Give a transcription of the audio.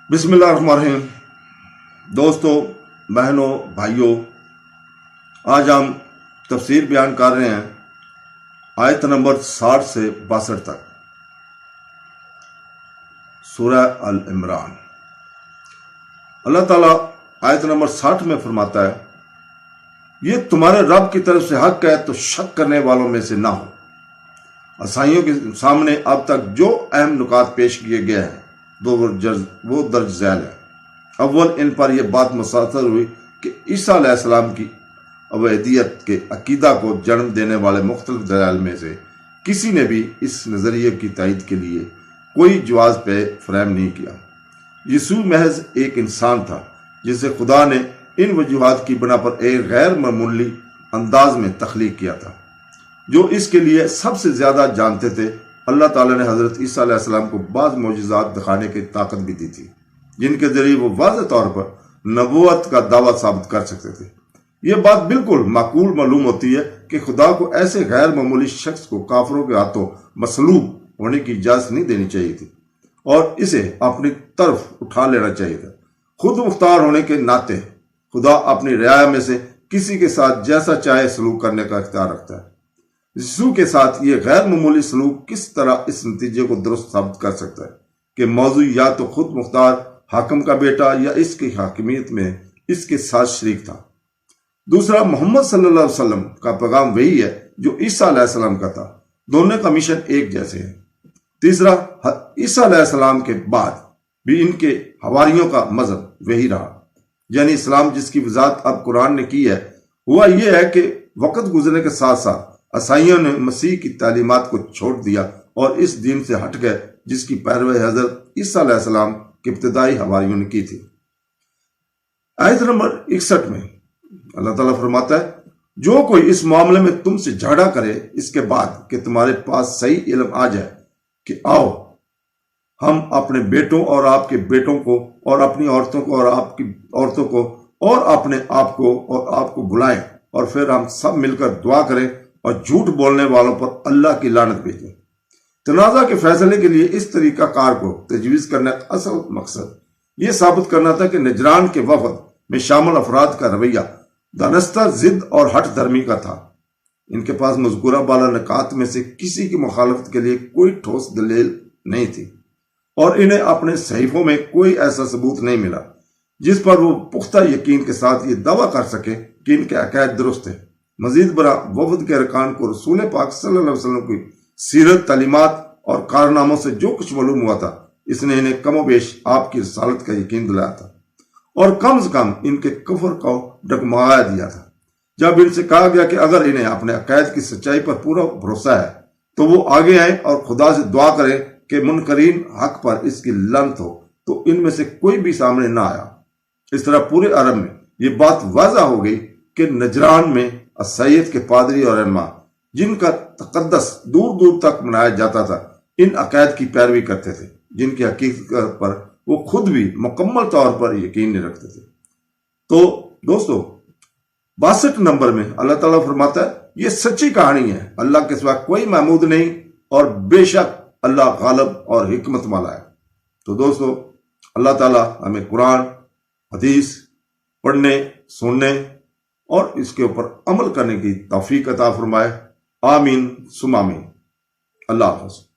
بسم اللہ الرحمن الرحیم۔ دوستو، بہنوں، بھائیوں، آج ہم تفسیر بیان کر رہے ہیں آیت نمبر 60 سے 62 تک، سورہ ال عمران۔ اللہ تعالیٰ آیت نمبر 60 میں فرماتا ہے، یہ تمہارے رب کی طرف سے حق ہے تو شک کرنے والوں میں سے نہ ہو۔ عیسائیوں کے سامنے اب تک جو اہم نکات پیش کیے گئے ہیں وہ درج ذیل ہے۔ اول ان پر یہ بات مسلسل ہوئی کہ عیسیٰ علیہ السلام کی ابدیت کے عقیدہ کو جنم دینے والے مختلف دلائل میں سے کسی نے بھی اس نظریے کی تائید کے لیے کوئی جواز پہ فراہم نہیں کیا۔ یسوع محض ایک انسان تھا جسے خدا نے ان وجوہات کی بنا پر ایک غیر معمولی انداز میں تخلیق کیا تھا۔ جو اس کے لیے سب سے زیادہ جانتے تھے، اللہ تعالیٰ نے حضرت عیسیٰ علیہ السلام کو بعض معجزات دکھانے کی طاقت بھی دی تھی، جن کے ذریعے وہ واضح طور پر نبوت کا دعویٰ ثابت کر سکتے تھے۔ یہ بات بالکل معقول معلوم ہوتی ہے کہ خدا کو ایسے غیر معمولی شخص کو کافروں کے ہاتھوں مصلوب ہونے کی اجازت نہیں دینی چاہیے تھی اور اسے اپنی طرف اٹھا لینا چاہیے تھا۔ خود مختار ہونے کے ناطے خدا اپنی رعایا میں سے کسی کے ساتھ جیسا چاہے سلوک کرنے کا اختیار رکھتا ہے۔ یسوع کے ساتھ یہ غیر معمولی سلوک کس طرح اس نتیجے کو درست ثابت کر سکتا ہے کہ موضوع یا تو خود مختار حاکم کا بیٹا یا اس کی حاکمیت میں اس کے ساتھ شریک تھا۔ دوسرا، محمد صلی اللہ علیہ وسلم کا پیغام وہی ہے جو عیسیٰ علیہ السلام کا تھا۔ دونوں کا مشن ایک جیسے ہیں۔ تیسرا، عیسیٰ علیہ السلام کے بعد بھی ان کے حواریوں کا مذہب وہی رہا، یعنی اسلام، جس کی وضاحت اب قرآن نے کی ہے۔ ہوا یہ ہے کہ وقت گزرنے کے ساتھ ساتھ عیسائیوں نے مسیح کی تعلیمات کو چھوڑ دیا اور اس دین سے ہٹ گئے جس کی پیروی حضرت عیسیٰ علیہ السلام کے ابتدائی حواریوں نے کی تھی۔ آیت نمبر 61 میں اللہ تعالیٰ فرماتا ہے، جو کوئی اس معاملے میں تم سے جھگڑا کرے اس کے بعد کہ تمہارے پاس صحیح علم آ جائے کہ آؤ ہم اپنے بیٹوں اور آپ کے بیٹوں کو اور اپنی عورتوں کو اور آپ کی عورتوں کو اور اپنے آپ کو اور آپ کو بلائیں اور پھر ہم سب مل کر دعا کریں اور جھوٹ بولنے والوں پر اللہ کی لعنت بھیجیں۔ تنازع کے فیصلے کے لیے اس طریقہ کار کو تجویز کرنے کا اصل مقصد یہ ثابت کرنا تھا کہ نجران کے وفد میں شامل افراد کا رویہ دانستہ ضد اور ہٹ دھرمی کا تھا۔ ان کے پاس مذکورہ بالا نکات میں سے کسی کی مخالفت کے لیے کوئی ٹھوس دلیل نہیں تھی اور انہیں اپنے صحیفوں میں کوئی ایسا ثبوت نہیں ملا جس پر وہ پختہ یقین کے ساتھ یہ دعویٰ کر سکے کہ ان کے عقائد درست ہیں۔ مزید برآں وفد کے ارکان کو رسول پاک صلی اللہ علیہ وسلم کی سیرت، تعلیمات اور کارناموں سے جو کچھ معلوم ہوا تھا، اس نے انہیں کم و بیش آپ کی رسالت کا یقین دلایا تھا اور کم از کم ان کے کفر کو ڈگمگا دیا تھا۔ جب ان سے کہا گیا کہ اگر انہیں اپنے عقائد کی سچائی پر پورا بھروسہ ہے تو وہ آگے آئیں اور خدا سے دعا کریں کہ منکرین حق پر اس کی لعنت ہو، تو ان میں سے کوئی بھی سامنے نہ آیا۔ اس طرح پورے عرب میں یہ بات واضح ہو گئی کہ نجران میں عیسائیت کے پادری اور علماء، جن کا تقدس دور دور تک منایا جاتا تھا، ان عقائد کی پیروی کرتے تھے جن کی حقیقت پر وہ خود بھی مکمل طور پر یقین نہیں رکھتے تھے۔ تو دوستو، 62 نمبر میں اللہ تعالیٰ فرماتا ہے، یہ سچی کہانی ہے، اللہ کے سوا کوئی معبود نہیں اور بے شک اللہ غالب اور حکمت والا ہے۔ تو دوستو، اللہ تعالیٰ ہمیں قرآن حدیث پڑھنے، سننے اور اس کے اوپر عمل کرنے کی توفیق عطا فرمائے۔ آمین ثم آمین۔ اللہ حافظ۔